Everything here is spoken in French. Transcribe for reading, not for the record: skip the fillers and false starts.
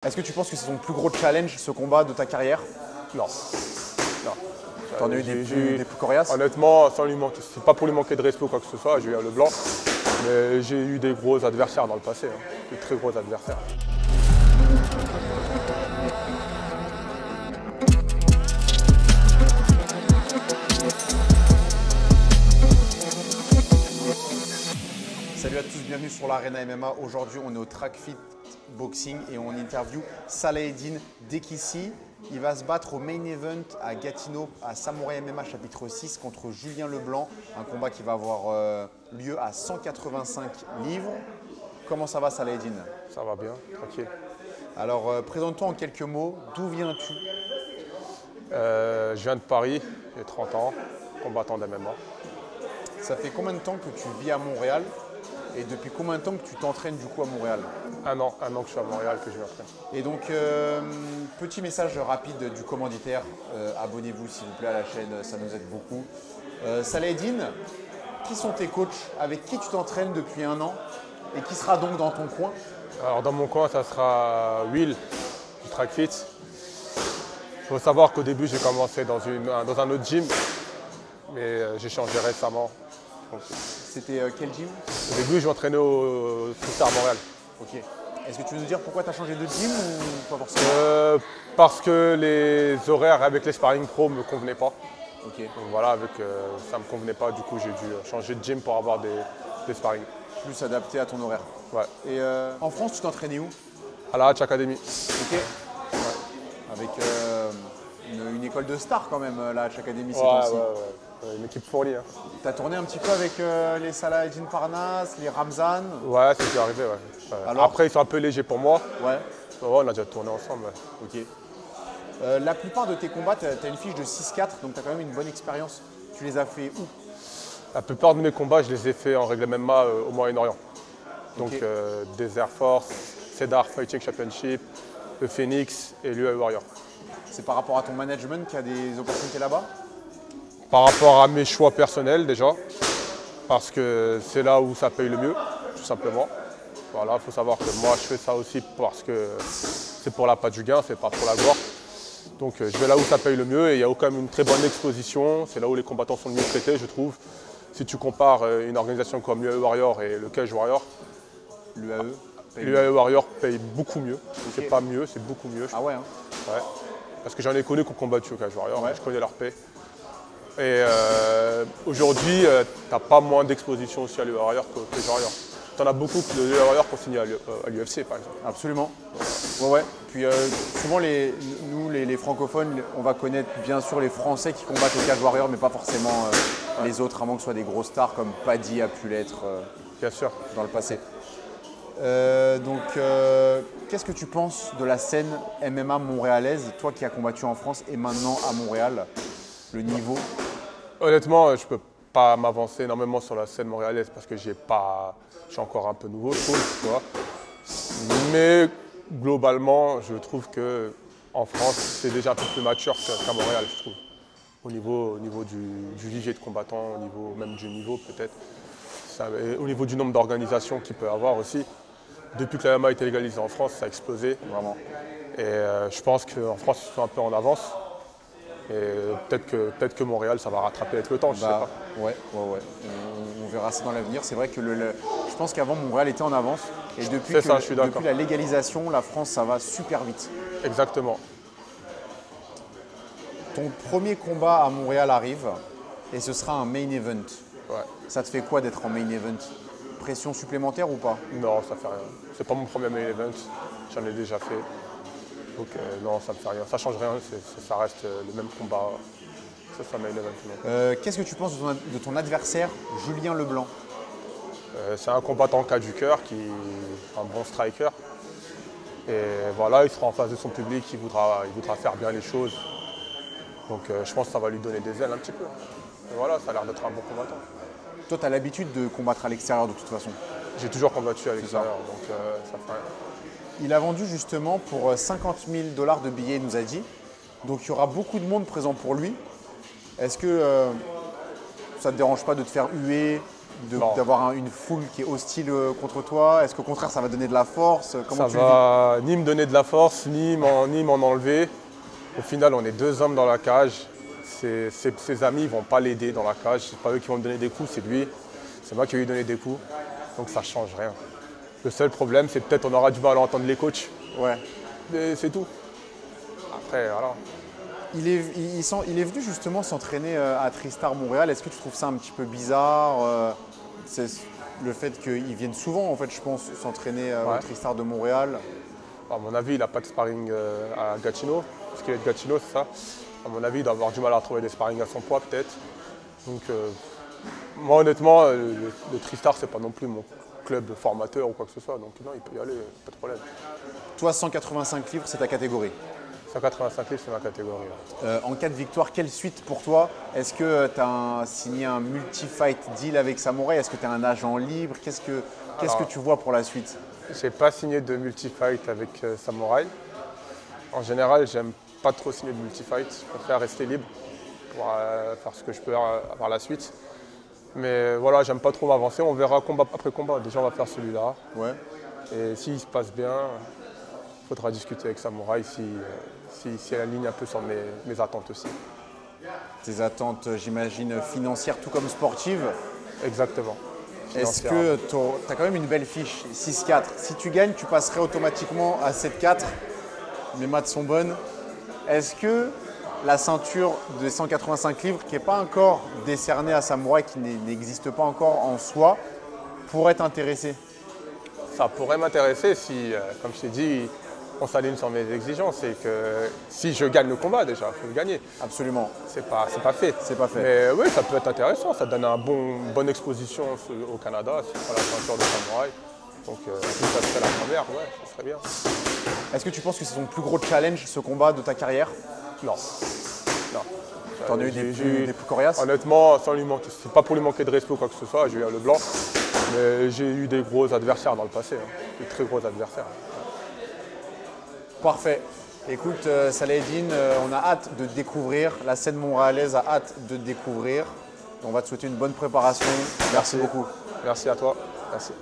Est-ce que tu penses que c'est ton plus gros challenge, ce combat de ta carrière? Non. Non. T'en as eu des plus coriaces? Honnêtement, c'est pas pour lui manquer de respect ou quoi que ce soit, j'ai eu le blanc. Mais j'ai eu des gros adversaires dans le passé, des très gros adversaires. Salut à tous, bienvenue sur l'Arena MMA. Aujourd'hui, on est au Track Fit Boxing et on interview Salaheddine Dekissi. Il va se battre au main event à Gatineau, à Samouraï MMA chapitre 6 contre Julien Leblanc. Un combat qui va avoir lieu à 185 livres. Comment ça va, Salaheddine? Ça va bien, tranquille. Alors, présente-toi en quelques mots. D'où viens-tu? Je viens de Paris, j'ai 30 ans, combattant d'MMA. Ça fait combien de temps que tu vis à Montréal? Et depuis combien de temps que tu t'entraînes du coup à Montréal? Un an que je suis à Montréal, que je m'entraîne. Et donc, petit message rapide du commanditaire. Abonnez-vous s'il vous plaît à la chaîne, ça nous aide beaucoup. Salaheddine, qui sont tes coachs? Avec qui tu t'entraînes depuis un an? Et qui sera donc dans ton coin? Alors dans mon coin, ça sera Will, du Track Fit. Il faut savoir qu'au début, j'ai commencé dans un autre gym, mais j'ai changé récemment. C'était quel gym? Au début, je m'entraînais au Star Montréal. Ok. Est-ce que tu veux nous dire pourquoi tu as changé de gym ou pas forcément? Parce que les horaires avec les sparring pro ne me convenaient pas. Ok. Donc voilà, ça ne me convenait pas, du coup j'ai dû changer de gym pour avoir des sparring. Plus adapté à ton horaire. Ouais. Et en France, tu t'entraînais où? À la Hatch Academy. Ok. Ouais. Avec une école de stars quand même, la Hatch Academy, c'est ouais. Une équipe fournie. Hein. Tu as tourné un petit peu avec les Salaheddine Parnasse, les Ramzan? Ouais, c'est déjà arrivé, ouais. Alors après, ils sont un peu légers pour moi. Ouais. Ouais, on a déjà tourné ensemble. Ouais. Ok. La plupart de tes combats, tu as une fiche de 6-4, donc tu as quand même une bonne expérience. Tu les as fait où? La plupart de mes combats, je les ai faits en règle MMA au Moyen-Orient. Donc Ok. Desert Force, Cedar Fighting Championship, le Phoenix et l'UAE Warrior. C'est par rapport à ton management qu'il y a des opportunités là-bas? Par rapport à mes choix personnels déjà, parce que c'est là où ça paye le mieux, tout simplement. Voilà, il faut savoir que moi je fais ça aussi parce que c'est pour la patte du gain, c'est pas pour la gloire. Donc je vais là où ça paye le mieux et il y a quand même une très bonne exposition, c'est là où les combattants sont le mieux traités, je trouve. Si tu compares une organisation comme l'UAE Warrior et le Cage Warrior, l'UAE Warrior paye beaucoup mieux. Okay. C'est pas mieux, c'est beaucoup mieux. Ah ouais, hein. Ouais. Parce que j'en ai connu qui ont combattu au Cage Warrior, ouais. Je connais leur paie. Et aujourd'hui, tu n'as pas moins d'exposition aussi à l'UAE Warrior qu'au Cage Warrior. Tu en as beaucoup de l'UAE Warrior qui ont signé à l'UFC par exemple. Absolument. Ouais. Puis souvent, nous, les francophones, on va connaître bien sûr les Français qui combattent au Cage Warrior, mais pas forcément les autres, à moins que ce soit des grosses stars comme Paddy a pu l'être bien sûr. Dans le passé. Qu'est-ce que tu penses de la scène MMA montréalaise, toi qui as combattu en France et maintenant à Montréal, le niveau? Honnêtement, je ne peux pas m'avancer énormément sur la scène montréalaise parce que je suis encore un peu nouveau, je trouve. Tu vois. Mais globalement, je trouve qu'en France, c'est déjà un peu plus mature qu'à Montréal, je trouve. Au niveau du vivier de combattants, au niveau même du niveau peut-être. Au niveau du nombre d'organisations qu'il peut y avoir aussi. Depuis que la MMA a été légalisée en France, ça a explosé. Vraiment. Et je pense qu'en France, ils sont un peu en avance. Et peut-être que Montréal, ça va rattraper avec le temps, je sais pas. Ouais. On verra ça dans l'avenir. C'est vrai que je pense qu'avant, Montréal était en avance. Et depuis la légalisation, la France, ça va super vite. Exactement. Ton premier combat à Montréal arrive et ce sera un main event. Ouais. Ça te fait quoi d'être en main event? Pression supplémentaire ou pas? Non, ça fait rien. C'est pas mon premier main event, j'en ai déjà fait. Donc non, ça me fait rien. Ça change rien, ça reste le même combat. Ça sera main event. Qu'est-ce que tu penses de ton adversaire, Julien Leblanc? C'est un combattant qui a du cœur, un bon striker. Et voilà, il sera en face de son public, il voudra faire bien les choses. Donc je pense que ça va lui donner des ailes un petit peu. Et voilà, ça a l'air d'être un bon combattant. Toi, tu as l'habitude de combattre à l'extérieur de toute façon? J'ai toujours combattu à l'extérieur, donc ça fait rien. Il a vendu justement pour 50 000 $ de billets, il nous a dit. Donc il y aura beaucoup de monde présent pour lui. Est-ce que ça ne te dérange pas de te faire huer, Non. d'avoir une foule qui est hostile contre toi? Est-ce qu'au contraire, ça va donner de la force? Comment Ça tu le vis? va ni me donner de la force, ni m'en enlever. Au final, on est 2 hommes dans la cage. Ses amis ne vont pas l'aider dans la cage. Ce n'est pas eux qui vont me donner des coups, c'est lui. C'est moi qui vais lui donner des coups. Donc ça ne change rien. Le seul problème, c'est peut-être on aura du mal à entendre les coachs. Ouais. Mais c'est tout. Après, voilà. Il est venu justement s'entraîner à Tristar Montréal. Est-ce que tu trouves ça un petit peu bizarre? C'est le fait qu'ils viennent souvent, en fait, je pense, s'entraîner au Ouais. Tristar de Montréal. À mon avis, il n'a pas de sparring à Gatineau. Parce qu'il est de Gatineau, c'est ça. À mon avis, il doit avoir du mal à trouver des sparring à son poids, peut-être. Donc, moi, honnêtement, le Tristar, c'est pas non plus mon club formateur ou quoi que ce soit. Donc, non, il peut y aller, pas de problème. Toi, 185 livres, c'est ta catégorie. 185 livres, c'est ma catégorie. Là. En cas de victoire, quelle suite pour toi? Est-ce que tu as signé un multi-fight deal avec Samouraï? Est-ce que tu es un agent libre? Qu'est-ce que tu vois pour la suite? J'ai pas signé de multi-fight avec Samouraï. En général, j'aime pas trop signer de multi-fight. Je préfère rester libre pour faire ce que je peux par la suite. Mais voilà, j'aime pas trop m'avancer. On verra combat après combat. Déjà, on va faire celui-là. Ouais. Et s'il se passe bien, il faudra discuter avec Samouraï si elle aligne un peu sur mes attentes aussi. Tes attentes, j'imagine, financières tout comme sportives. Exactement. Est-ce que tu as quand même une belle fiche, 6-4. Si tu gagnes, tu passerais automatiquement à 7-4. Les maths sont bonnes. Est-ce que la ceinture de 185 livres, qui n'est pas encore décernée à Samouraï, qui n'existe pas encore en soi, pourrait t'intéresser? Ça pourrait m'intéresser si, comme je t'ai dit, on s'aligne sur mes exigences et que si je gagne le combat déjà, il faut le gagner. Absolument. C'est pas fait. C'est pas fait. Mais oui, ça peut être intéressant, ça donne une bonne exposition au Canada, c'est pas la ceinture de Samouraï. Donc si ça serait la première, ouais, ça serait bien. Est-ce que tu penses que c'est ton plus gros challenge, ce combat de ta carrière? Non. Non. T'en as eu des plus coriaces? Honnêtement, sans lui manquer, c'est pas pour lui manquer de respect ou quoi que ce soit, j'ai eu le blanc. Mais j'ai eu des gros adversaires dans le passé, des très gros adversaires. Parfait. Écoute, Salah-Eddine, on a hâte de découvrir. La scène montréalaise a hâte de découvrir. On va te souhaiter une bonne préparation. Merci beaucoup. Merci à toi. Merci.